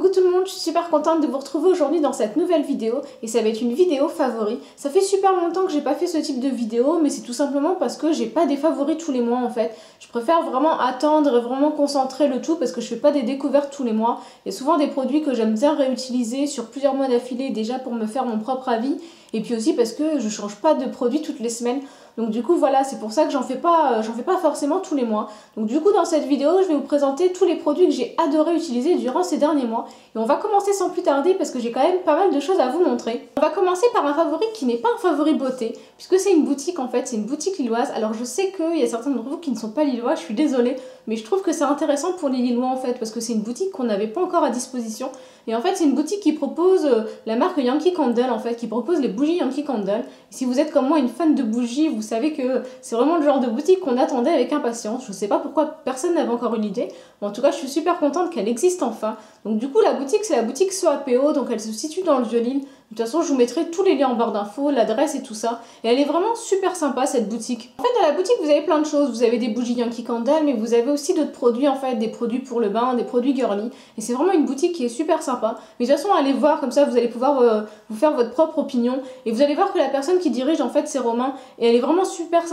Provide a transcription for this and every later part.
Coucou tout le monde, je suis super contente de vous retrouver aujourd'hui dans cette nouvelle vidéo et ça va être une vidéo favori. Ça fait super longtemps que j'ai pas fait ce type de vidéo, mais c'est tout simplement parce que j'ai pas des favoris tous les mois en fait. Je préfère vraiment attendre et vraiment concentrer le tout parce que je fais pas des découvertes tous les mois. Il y a souvent des produits que j'aime bien réutiliser sur plusieurs mois d'affilée déjà pour me faire mon propre avis et puis aussi parce que je change pas de produit toutes les semaines. Donc du coup voilà, c'est pour ça que j'en fais pas forcément tous les mois. Donc du coup dans cette vidéo, je vais vous présenter tous les produits que j'ai adoré utiliser durant ces derniers mois. Et on va commencer sans plus tarder parce que j'ai quand même pas mal de choses à vous montrer. On va commencer par un favori qui n'est pas un favori beauté, puisque c'est une boutique en fait, c'est une boutique lilloise. Alors je sais qu'il y a certains d'entre vous qui ne sont pas lillois, je suis désolée, mais je trouve que c'est intéressant pour les Lillois en fait, parce que c'est une boutique qu'on n'avait pas encore à disposition. Et en fait c'est une boutique qui propose la marque Yankee Candle en fait, qui propose les bougies Yankee Candle. Et si vous êtes comme moi une fan de bougies, vous savez que c'est vraiment le genre de boutique qu'on attendait avec impatience. Je sais pas pourquoi personne n'avait encore eu l'idée, mais en tout cas je suis super contente qu'elle existe enfin. Donc du coup la boutique c'est la boutique SOAPO, donc elle se situe dans le Vieux-Lille. De toute façon, je vous mettrai tous les liens en barre d'infos, l'adresse et tout ça. Et elle est vraiment super sympa cette boutique. En fait, dans la boutique, vous avez plein de choses. Vous avez des bougies Yankee Candle, mais vous avez aussi d'autres produits en fait, des produits pour le bain, des produits girly. Et c'est vraiment une boutique qui est super sympa. Mais de toute façon, allez voir, comme ça vous allez pouvoir vous faire votre propre opinion. Et vous allez voir que la personne qui dirige en fait, c'est Romain. Et elle est vraiment super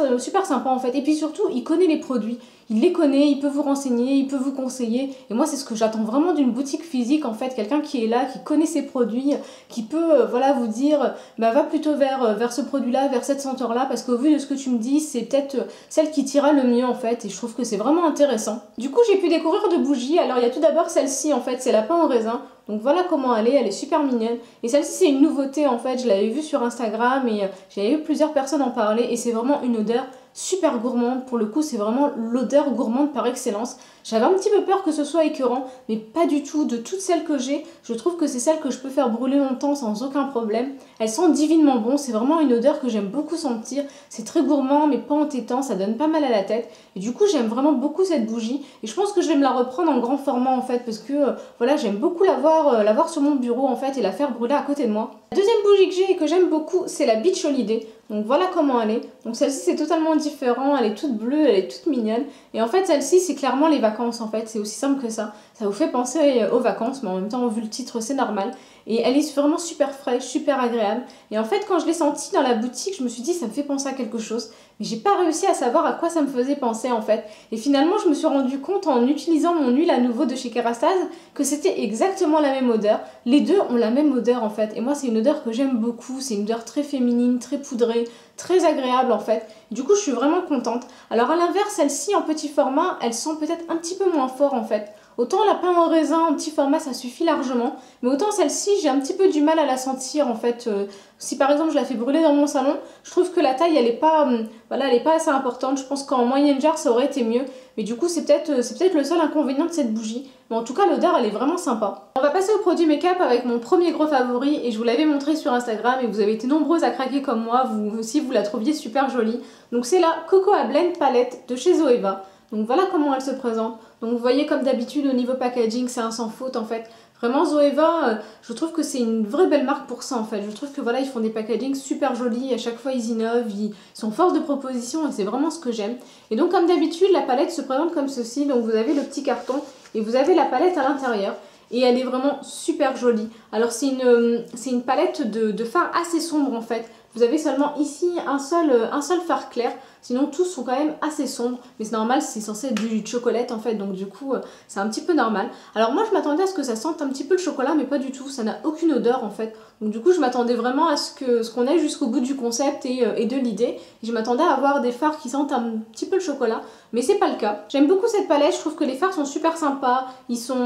sympa en fait. Et puis surtout, il connaît les produits. Il les connaît, il peut vous renseigner, il peut vous conseiller. Et moi, c'est ce que j'attends vraiment d'une boutique physique, en fait. Quelqu'un qui est là, qui connaît ses produits, qui peut voilà, vous dire, bah, va plutôt vers ce produit-là, vers cette senteur-là, parce qu'au vu de ce que tu me dis, c'est peut-être celle qui t'ira le mieux, en fait. Et je trouve que c'est vraiment intéressant. Du coup, j'ai pu découvrir de bougies. Alors, il y a tout d'abord celle-ci, en fait, c'est la pain au raisin. Donc voilà comment elle est super mignonne. Et celle-ci c'est une nouveauté en fait, je l'avais vue sur Instagram et j'avais vu plusieurs personnes en parler et c'est vraiment une odeur super gourmande. Pour le coup c'est vraiment l'odeur gourmande par excellence. J'avais un petit peu peur que ce soit écœurant, mais pas du tout. De toutes celles que j'ai, je trouve que c'est celle que je peux faire brûler longtemps sans aucun problème. Elles sont divinement bon, c'est vraiment une odeur que j'aime beaucoup sentir. C'est très gourmand mais pas entêtant, ça donne pas mal à la tête. Et du coup j'aime vraiment beaucoup cette bougie et je pense que je vais me la reprendre en grand format en fait parce que voilà, j'aime beaucoup l'avoir sur mon bureau en fait et la faire brûler à côté de moi. La deuxième bougie que j'ai et que j'aime beaucoup, c'est la Beach Holiday. Donc voilà comment elle est. Donc celle-ci c'est totalement différent, elle est toute bleue, elle est toute mignonne. Et en fait celle-ci c'est clairement les vacances en fait, c'est aussi simple que ça. Ça vous fait penser aux vacances, mais en même temps vu le titre c'est normal. Et elle est vraiment super fraîche, super agréable. Et en fait quand je l'ai sentie dans la boutique, je me suis dit ça me fait penser à quelque chose. Mais j'ai pas réussi à savoir à quoi ça me faisait penser en fait. Et finalement je me suis rendu compte en utilisant mon huile à nouveau de chez Kerastase que c'était exactement la même odeur. Les deux ont la même odeur en fait. Et moi c'est une odeur que j'aime beaucoup, c'est une odeur très féminine, très poudrée, très agréable en fait. Du coup je suis vraiment contente. Alors à l'inverse, celle-ci en petit format, elles sont peut-être un petit peu moins fort en fait. Autant la pain au raisin en petit format ça suffit largement, mais autant celle-ci j'ai un petit peu du mal à la sentir en fait. Si par exemple je la fais brûler dans mon salon, je trouve que la taille elle est pas, voilà, elle est pas assez importante. Je pense qu'en moyenne jarre ça aurait été mieux, mais du coup c'est peut-être le seul inconvénient de cette bougie. Mais en tout cas l'odeur elle est vraiment sympa. On va passer au produit make-up avec mon premier gros favori et je vous l'avais montré sur Instagram et vous avez été nombreuses à craquer comme moi, vous aussi vous la trouviez super jolie. Donc c'est la Cocoa Blend Palette de chez Zoeva. Donc voilà comment elle se présente. Donc vous voyez comme d'habitude au niveau packaging c'est un sans faute en fait. Vraiment Zoeva, je trouve que c'est une vraie belle marque pour ça en fait. Je trouve que voilà ils font des packagings super jolis, à chaque fois ils innovent, ils sont force de proposition et c'est vraiment ce que j'aime. Et donc comme d'habitude la palette se présente comme ceci. Donc vous avez le petit carton et vous avez la palette à l'intérieur. Et elle est vraiment super jolie. Alors c'est une palette de fard assez sombre en fait. Vous avez seulement ici un seul fard clair. Sinon tous sont quand même assez sombres. Mais c'est normal, c'est censé être du chocolate en fait. Donc du coup c'est un petit peu normal. Alors moi je m'attendais à ce que ça sente un petit peu le chocolat. Mais pas du tout, ça n'a aucune odeur en fait. Donc du coup je m'attendais vraiment à ce qu'on ait jusqu'au bout du concept et de l'idée. Je m'attendais à avoir des fards qui sentent un petit peu le chocolat. Mais c'est pas le cas. J'aime beaucoup cette palette, je trouve que les fards sont super sympas.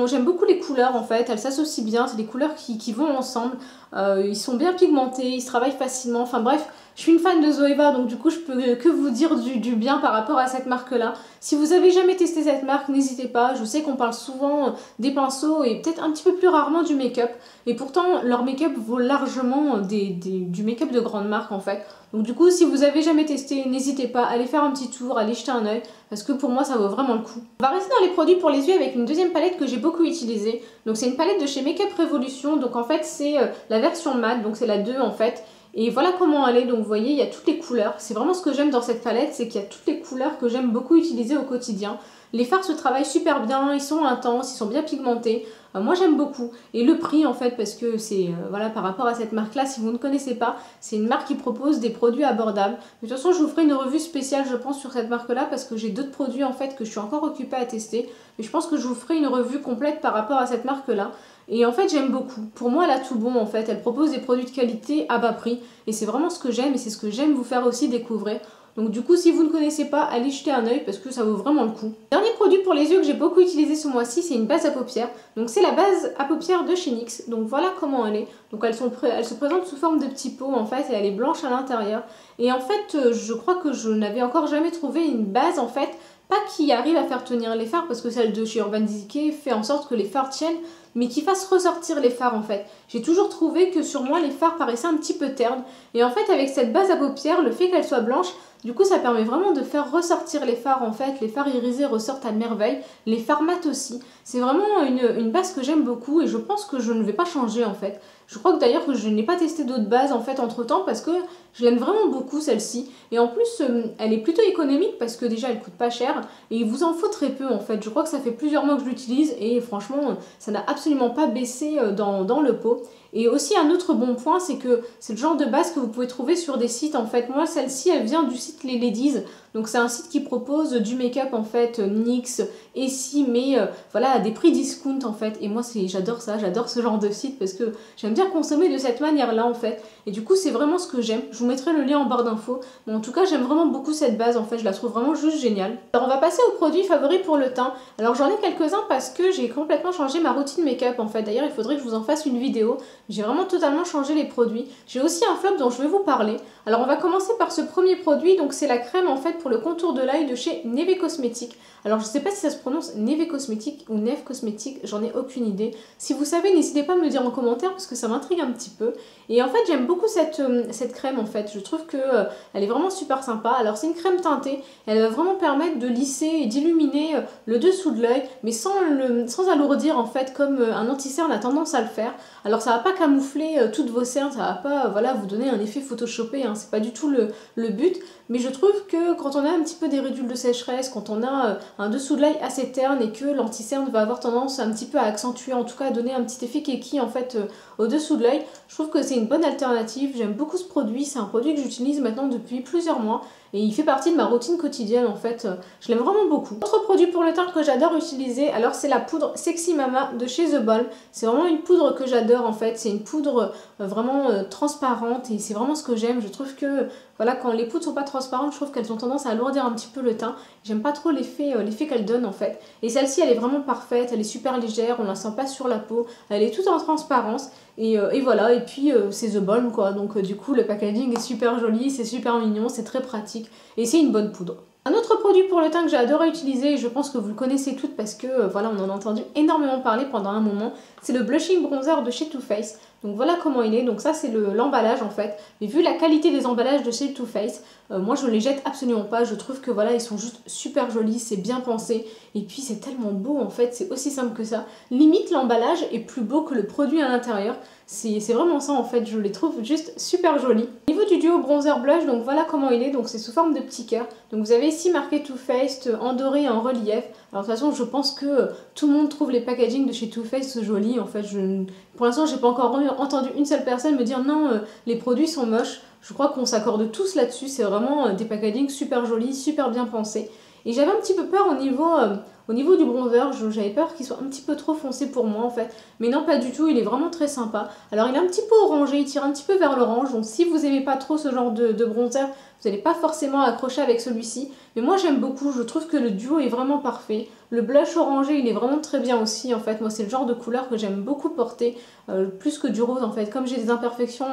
J'aime beaucoup les couleurs en fait, elles s'associent bien, c'est des couleurs qui vont ensemble. Ils sont bien pigmentés, ils se travaillent facilement, enfin bref, je suis une fan de Zoeva donc du coup je peux que vous dire du bien par rapport à cette marque là. Si vous avez jamais testé cette marque, n'hésitez pas, je sais qu'on parle souvent des pinceaux et peut-être un petit peu plus rarement du make-up. Et pourtant leur make-up vaut largement du make-up de grande marque en fait. Donc du coup si vous avez jamais testé, n'hésitez pas, allez faire un petit tour, allez jeter un oeil. Parce que pour moi ça vaut vraiment le coup. On va rester dans les produits pour les yeux avec une deuxième palette que j'ai beaucoup utilisée. Donc c'est une palette de chez Makeup Revolution. Donc en fait c'est la version mat, donc c'est la 2 en fait. Et voilà comment elle est, donc vous voyez il y a toutes les couleurs. C'est vraiment ce que j'aime dans cette palette, c'est qu'il y a toutes les couleurs que j'aime beaucoup utiliser au quotidien. Les fards se travaillent super bien, ils sont intenses, ils sont bien pigmentés. moi j'aime beaucoup. Et le prix en fait, parce que c'est voilà, par rapport à cette marque-là, si vous ne connaissez pas, c'est une marque qui propose des produits abordables. De toute façon, je vous ferai une revue spéciale, je pense, sur cette marque-là, parce que j'ai d'autres produits en fait que je suis encore occupée à tester. Mais je pense que je vous ferai une revue complète par rapport à cette marque-là. Et en fait, j'aime beaucoup. Pour moi, elle a tout bon en fait. Elle propose des produits de qualité à bas prix. Et c'est vraiment ce que j'aime et c'est ce que j'aime vous faire aussi découvrir. Donc du coup, si vous ne connaissez pas, allez jeter un œil parce que ça vaut vraiment le coup. Dernier produit pour les yeux que j'ai beaucoup utilisé ce mois-ci, c'est une base à paupières. Donc c'est la base à paupières de chez NYX. Donc voilà comment elle est. Donc elle se présente sous forme de petits pots en fait et elle est blanche à l'intérieur. Et en fait, je crois que je n'avais encore jamais trouvé une base en fait, pas qui arrive à faire tenir les fards parce que celle de chez Urban Decay fait en sorte que les fards tiennent, mais qui fasse ressortir les fards en fait. J'ai toujours trouvé que sur moi les fards paraissaient un petit peu ternes. Et en fait avec cette base à paupières, le fait qu'elle soit blanche, du coup ça permet vraiment de faire ressortir les fards en fait. Les fards irisés ressortent à merveille, les fards mat aussi. C'est vraiment une base que j'aime beaucoup et je pense que je ne vais pas changer en fait. Je crois que d'ailleurs que je n'ai pas testé d'autres bases en fait entre temps parce que je l'aime vraiment beaucoup celle-ci. Et en plus elle est plutôt économique parce que déjà elle coûte pas cher et il vous en faut très peu en fait. Je crois que ça fait plusieurs mois que je l'utilise et franchement ça n'a absolument pas baissé dans le pot. Et aussi un autre bon point, c'est que c'est le genre de base que vous pouvez trouver sur des sites en fait. Moi celle-ci elle vient du site Les Ladies. Donc c'est un site qui propose du make-up en fait, NYX, Essie, mais voilà à des prix discount en fait. Et moi j'adore ça, j'adore ce genre de site parce que j'aime bien consommer de cette manière-là en fait. Et du coup c'est vraiment ce que j'aime. Je vous mettrai le lien en barre d'infos. Mais en tout cas j'aime vraiment beaucoup cette base en fait, je la trouve vraiment juste géniale. Alors on va passer aux produits favoris pour le teint. Alors j'en ai quelques-uns parce que j'ai complètement changé ma routine make-up en fait. D'ailleurs il faudrait que je vous en fasse une vidéo. J'ai vraiment totalement changé les produits. J'ai aussi un flop dont je vais vous parler. Alors on va commencer par ce premier produit, donc c'est la crème en fait pour le contour de l'œil de chez Neve Cosmetics. Alors je sais pas si ça se prononce Neve Cosmetics ou Neve Cosmetics, j'en ai aucune idée. Si vous savez, n'hésitez pas à me le dire en commentaire parce que ça m'intrigue un petit peu. Et en fait j'aime beaucoup cette crème en fait, je trouve que elle est vraiment super sympa. Alors c'est une crème teintée, elle va vraiment permettre de lisser et d'illuminer le dessous de l'œil, mais sans alourdir en fait comme un anti-cerne a tendance à le faire. Alors ça va pas camoufler toutes vos cernes, ça va pas voilà, vous donner un effet photoshopé, hein, c'est pas du tout le but. Mais je trouve que quand on a un petit peu des ridules de sécheresse, quand on a un dessous de l'œil assez terne et que l'anti-cerne va avoir tendance un petit peu à accentuer, en tout cas à donner un petit effet keki en fait au dessous de l'œil, je trouve que c'est une bonne alternative. J'aime beaucoup ce produit, c'est un produit que j'utilise maintenant depuis plusieurs mois et il fait partie de ma routine quotidienne en fait, je l'aime vraiment beaucoup. Autre produit pour le teint que j'adore utiliser, alors c'est la poudre Sexy Mama de chez The Balm. C'est vraiment une poudre que j'adore en fait, c'est une poudre vraiment transparente et c'est vraiment ce que j'aime. Je trouve que voilà, quand les poudres sont pas transparentes, je trouve qu'elles ont tendance à alourdir un petit peu le teint. J'aime pas trop l'effet qu'elle donne en fait. Et celle-ci elle est vraiment parfaite, elle est super légère, on la sent pas sur la peau, elle est toute en transparence. Et voilà, et puis c'est The Balm quoi, donc du coup le packaging est super joli, c'est super mignon, c'est très pratique et c'est une bonne poudre. Un autre produit pour le teint que j'ai adoré utiliser, et je pense que vous le connaissez toutes parce que voilà, on en a entendu énormément parler pendant un moment, c'est le blushing bronzer de chez Too Faced. Donc voilà comment il est, donc ça c'est l'emballage en fait, mais vu la qualité des emballages de chez Too Faced, moi je ne les jette absolument pas, je trouve que voilà, ils sont juste super jolis, c'est bien pensé, et puis c'est tellement beau en fait, c'est aussi simple que ça. Limite l'emballage est plus beau que le produit à l'intérieur, c'est vraiment ça en fait, je les trouve juste super jolis. Au niveau du duo bronzer blush, donc voilà comment il est, donc c'est sous forme de petits cœurs. Donc vous avez ici marqué Too Faced en doré et en relief. Alors de toute façon je pense que tout le monde trouve les packaging de chez Too Faced jolis, en fait pour l'instant j'ai pas encore entendu une seule personne me dire non les produits sont moches. Je crois qu'on s'accorde tous là-dessus, c'est vraiment des packaging super jolis, super bien pensés. Et j'avais un petit peu peur au niveau du bronzer, j'avais peur qu'il soit un petit peu trop foncé pour moi en fait. Mais non, pas du tout, il est vraiment très sympa. Alors il est un petit peu orangé, il tire un petit peu vers l'orange. Donc si vous aimez pas trop ce genre de bronzer, vous n'allez pas forcément accrocher avec celui-ci. Mais moi j'aime beaucoup, je trouve que le duo est vraiment parfait. Le blush orangé, il est vraiment très bien aussi en fait. Moi c'est le genre de couleur que j'aime beaucoup porter, plus que du rose en fait. Comme j'ai des imperfections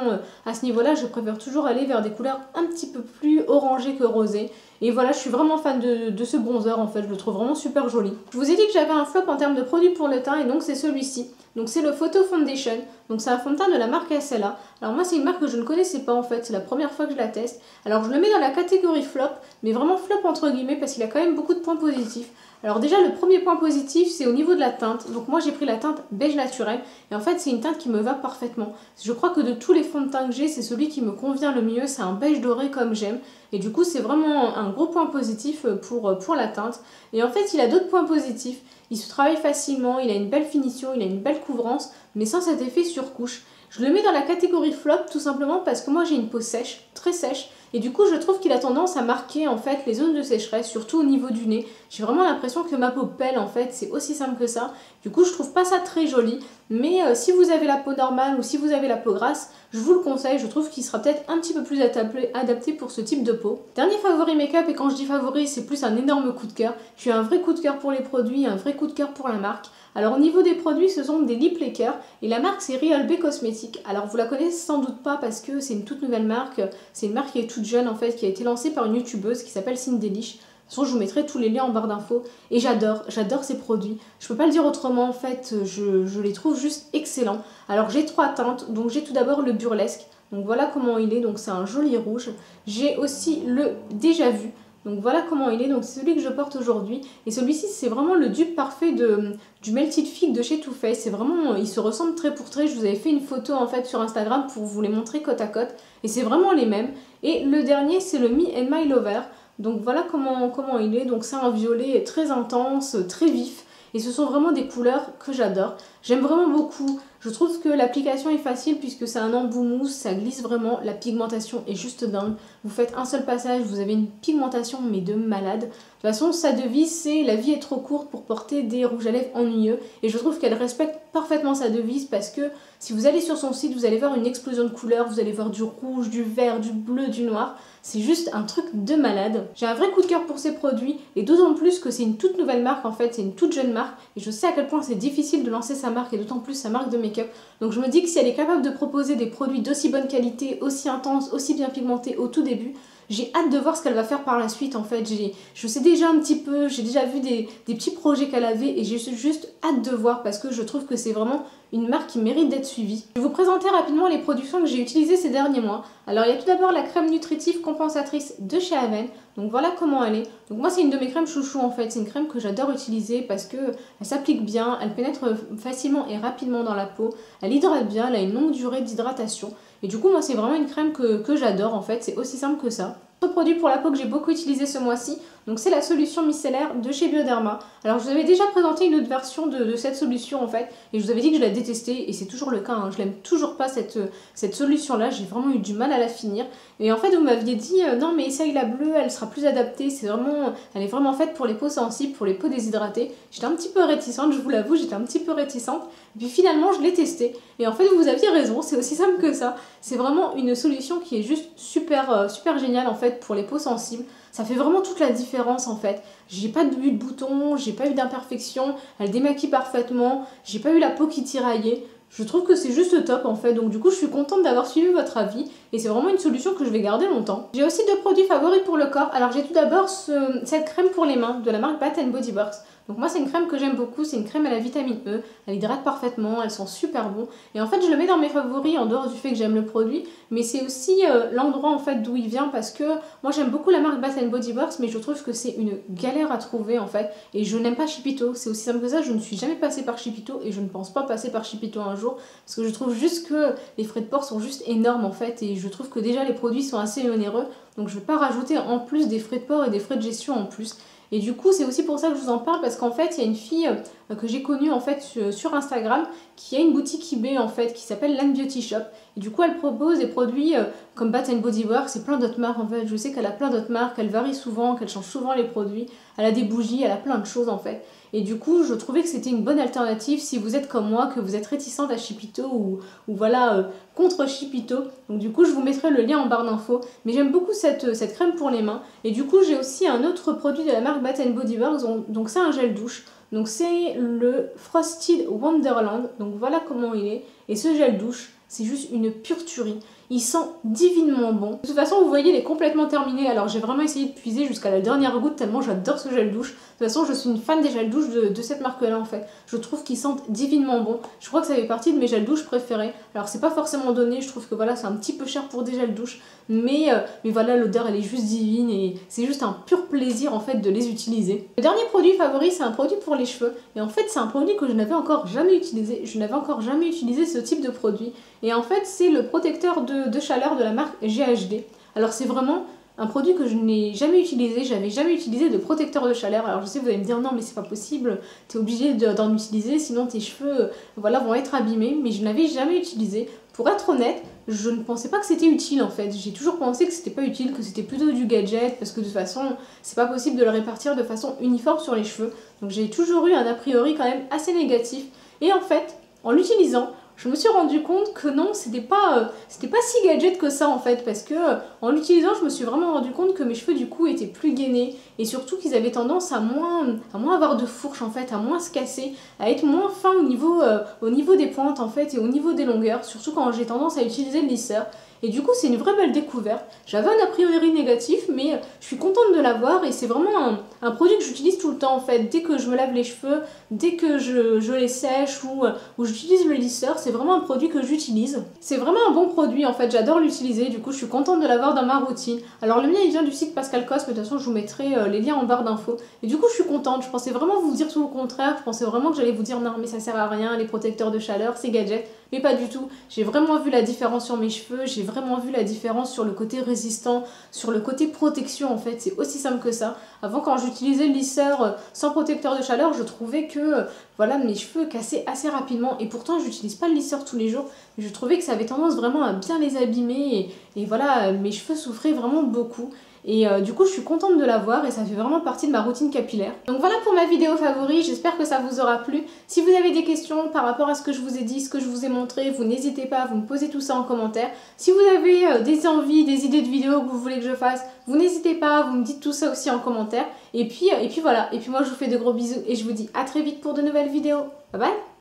à ce niveau-là, je préfère toujours aller vers des couleurs un petit peu plus orangées que rosées. Et voilà, je suis vraiment fan de ce bronzer en fait, je le trouve vraiment super joli. Je vous ai dit que j'avais un flop en termes de produits pour le teint et donc c'est celui-ci. Donc c'est le Photo Foundation, donc c'est un fond de teint de la marque Essella. Alors moi c'est une marque que je ne connaissais pas en fait, c'est la première fois que je la teste. Alors je le mets dans la catégorie flop, mais vraiment flop entre guillemets parce qu'il a quand même beaucoup de points positifs. Alors déjà le premier point positif c'est au niveau de la teinte. Donc moi j'ai pris la teinte beige naturel et en fait c'est une teinte qui me va parfaitement. Je crois que de tous les fonds de teint que j'ai c'est celui qui me convient le mieux, c'est un beige doré comme j'aime. Et du coup c'est vraiment un gros point positif pour la teinte. Et en fait il a d'autres points positifs. Il se travaille facilement, il a une belle finition, il a une belle couvrance, mais sans cet effet surcouche. Je le mets dans la catégorie flop tout simplement parce que moi j'ai une peau sèche, très sèche, et du coup je trouve qu'il a tendance à marquer en fait les zones de sécheresse, surtout au niveau du nez. J'ai vraiment l'impression que ma peau pèle en fait, c'est aussi simple que ça. Du coup je trouve pas ça très joli, mais si vous avez la peau normale ou si vous avez la peau grasse, je vous le conseille, je trouve qu'il sera peut-être un petit peu plus adapté pour ce type de peau. Dernier favori make-up, et quand je dis favori c'est plus un énorme coup de cœur. J'ai un vrai coup de cœur pour les produits, un vrai coup de cœur pour la marque. Alors au niveau des produits, ce sont des lip lacquers et la marque c'est Real B Cosmetics. Alors vous la connaissez sans doute pas parce que c'est une toute nouvelle marque, c'est une marque qui est toute jeune en fait, qui a été lancée par une youtubeuse qui s'appelle Cindelish. De toute façon je vous mettrai tous les liens en barre d'infos et j'adore ces produits. Je peux pas le dire autrement en fait, je les trouve juste excellents. Alors j'ai 3 teintes, donc j'ai tout d'abord le burlesque, donc voilà comment il est, donc c'est un joli rouge. J'ai aussi le déjà vu. Donc voilà comment il est, donc c'est celui que je porte aujourd'hui. Et celui-ci c'est vraiment le dupe parfait du Melted Fig de chez Too Faced. C'est vraiment, il se ressemble trait pour trait. Je vous avais fait une photo en fait sur Instagram pour vous les montrer côte à côte. Et c'est vraiment les mêmes. Et le dernier c'est le Me and My Lover. Donc voilà comment il est. Donc c'est un violet très intense, très vif. Et ce sont vraiment des couleurs que j'adore. J'aime vraiment beaucoup. Je trouve que l'application est facile puisque c'est un embout mousse, ça glisse vraiment. La pigmentation est juste dingue. Vous faites un seul passage, vous avez une pigmentation mais de malade. De toute façon, sa devise c'est la vie est trop courte pour porter des rouges à lèvres ennuyeux. Et je trouve qu'elle respecte parfaitement sa devise parce que si vous allez sur son site, vous allez voir une explosion de couleurs. Vous allez voir du rouge, du vert, du bleu, du noir. C'est juste un truc de malade. J'ai un vrai coup de cœur pour ces produits et d'autant plus que c'est une toute nouvelle marque en fait, c'est une toute jeune marque et je sais à quel point c'est difficile de lancer sa marque et d'autant plus sa marque de make-up. Donc je me dis que si elle est capable de proposer des produits d'aussi bonne qualité, aussi intenses, aussi bien pigmentés au tout début, j'ai hâte de voir ce qu'elle va faire par la suite en fait. Je sais déjà un petit peu, j'ai déjà vu des petits projets qu'elle avait et j'ai juste hâte de voir parce que je trouve que c'est vraiment une marque qui mérite d'être suivie. Je vais vous présenter rapidement les produits soins que j'ai utilisés ces derniers mois. Alors il y a tout d'abord la crème nutritive compensatrice de chez Aven. Donc voilà comment elle est. Donc moi c'est une de mes crèmes chouchou en fait. C'est une crème que j'adore utiliser parce que elle s'applique bien, elle pénètre facilement et rapidement dans la peau. Elle hydrate bien, elle a une longue durée d'hydratation. Et du coup moi c'est vraiment une crème que j'adore en fait. C'est aussi simple que ça. Autre produit pour la peau que j'ai beaucoup utilisé ce mois-ci, donc c'est la solution micellaire de chez Bioderma. Alors je vous avais déjà présenté une autre version de cette solution en fait, et je vous avais dit que je la détestais, et c'est toujours le cas, hein. Je l'aime toujours pas cette solution là, j'ai vraiment eu du mal à la finir. Et en fait vous m'aviez dit non mais essaye la bleue, elle sera plus adaptée, elle est vraiment faite pour les peaux sensibles, pour les peaux déshydratées. J'étais un petit peu réticente, je vous l'avoue, j'étais un petit peu réticente, et puis finalement je l'ai testée, et en fait vous aviez raison, c'est aussi simple que ça. C'est vraiment une solution qui est juste super géniale en fait pour les peaux sensibles. Ça fait vraiment toute la différence en fait. J'ai pas eu de boutons, j'ai pas eu d'imperfections, elle démaquille parfaitement, j'ai pas eu la peau qui tiraillait. Je trouve que c'est juste top en fait, donc du coup je suis contente d'avoir suivi votre avis et c'est vraiment une solution que je vais garder longtemps. J'ai aussi 2 produits favoris pour le corps. Alors j'ai tout d'abord cette crème pour les mains de la marque Bath Body Works. Donc moi c'est une crème que j'aime beaucoup, c'est une crème à la vitamine E, elle hydrate parfaitement, elle sent super bon. Et en fait je le mets dans mes favoris en dehors du fait que j'aime le produit, mais c'est aussi l'endroit en fait d'où il vient parce que moi j'aime beaucoup la marque Bath Body Works, mais je trouve que c'est une galère à trouver en fait. Et je n'aime pas Chipito, c'est aussi simple que ça, je ne suis jamais passée par Chipito et je ne pense pas passer par Chipito un jour parce que je trouve juste que les frais de port sont juste énormes en fait et je trouve que déjà les produits sont assez onéreux, donc je ne vais pas rajouter en plus des frais de port et des frais de gestion en plus. Et du coup c'est aussi pour ça que je vous en parle parce qu'en fait il y a une fille que j'ai connue en fait sur Instagram qui a une boutique eBay en fait qui s'appelle Land Beauty Shop et du coup elle propose des produits comme Bath Body Works et plein d'autres marques en fait. Je sais qu'elle a plein d'autres marques, elle varie souvent, qu'elle change souvent les produits, elle a des bougies, elle a plein de choses en fait. Et du coup je trouvais que c'était une bonne alternative si vous êtes comme moi, que vous êtes réticente à Chipito ou voilà contre Chipito. Donc du coup je vous mettrai le lien en barre d'infos. Mais j'aime beaucoup cette crème pour les mains. Et du coup j'ai aussi un autre produit de la marque Bath Body Works, donc c'est un gel douche. Donc c'est le Frosted Wonderland, donc voilà comment il est. Et ce gel douche, c'est juste une pure tuerie. Il sent divinement bon. De toute façon, vous voyez, il est complètement terminé. Alors j'ai vraiment essayé de puiser jusqu'à la dernière goutte tellement j'adore ce gel douche. De toute façon, je suis une fan des gels douche de cette marque-là en fait. Je trouve qu'ils sentent divinement bon. Je crois que ça fait partie de mes gels douche préférés. Alors c'est pas forcément donné, je trouve que voilà, c'est un petit peu cher pour des gels douche. Mais voilà, l'odeur elle est juste divine et c'est juste un pur plaisir en fait de les utiliser. Le dernier produit favori, c'est un produit pour les cheveux. Et en fait, c'est un produit que je n'avais encore jamais utilisé. Je n'avais encore jamais utilisé ce type de produit. Et en fait, c'est le protecteur de chaleur de la marque GHD. Alors c'est vraiment un produit que je n'ai jamais utilisé, j'avais jamais utilisé de protecteur de chaleur. Alors je sais, vous allez me dire non mais c'est pas possible, t'es obligé d'en utiliser sinon tes cheveux voilà, vont être abîmés, mais je n'avais jamais utilisé. Pour être honnête, je ne pensais pas que c'était utile en fait, j'ai toujours pensé que c'était pas utile, que c'était plutôt du gadget, parce que de toute façon c'est pas possible de le répartir de façon uniforme sur les cheveux. Donc j'ai toujours eu un a priori quand même assez négatif, et en fait, en l'utilisant, je me suis rendu compte que non, c'était pas si gadget que ça en fait, parce que en l'utilisant, je me suis vraiment rendu compte que mes cheveux du coup étaient plus gainés et surtout qu'ils avaient tendance à moins avoir de fourches en fait, à moins se casser, à être moins fins au niveau des pointes en fait et au niveau des longueurs, surtout quand j'ai tendance à utiliser le lisseur. Et du coup, c'est une vraie belle découverte. J'avais un a priori négatif, mais je suis contente de l'avoir et c'est vraiment un produit que j'utilise tout le temps en fait. Dès que je me lave les cheveux, dès que je les sèche ou j'utilise le lisseur, c'est vraiment un produit que j'utilise. C'est vraiment un bon produit en fait, j'adore l'utiliser, du coup je suis contente de l'avoir dans ma routine. Alors le mien il vient du site Pascal Cos, mais de toute façon je vous mettrai les liens en barre d'infos. Et du coup je suis contente, je pensais vraiment vous dire tout au contraire, je pensais vraiment que j'allais vous dire non mais ça sert à rien, les protecteurs de chaleur, c'est gadget. Mais pas du tout, j'ai vraiment vu la différence sur mes cheveux, j'ai vraiment vu la différence sur le côté résistant, sur le côté protection en fait, c'est aussi simple que ça. Avant quand j'utilisais le lisseur sans protecteur de chaleur, je trouvais que voilà, mes cheveux cassaient assez rapidement et pourtant j'utilise pas le lisseur tous les jours, mais je trouvais que ça avait tendance vraiment à bien les abîmer et voilà, mes cheveux souffraient vraiment beaucoup. Et du coup je suis contente de l'avoir et ça fait vraiment partie de ma routine capillaire. Donc voilà pour ma vidéo favori, j'espère que ça vous aura plu. Si vous avez des questions par rapport à ce que je vous ai dit, ce que je vous ai montré, vous n'hésitez pas à vous me poser tout ça en commentaire. Si vous avez des envies, des idées de vidéos que vous voulez que je fasse, vous n'hésitez pas, vous me dites tout ça aussi en commentaire. Et puis voilà, et puis moi je vous fais de gros bisous et je vous dis à très vite pour de nouvelles vidéos. Bye bye!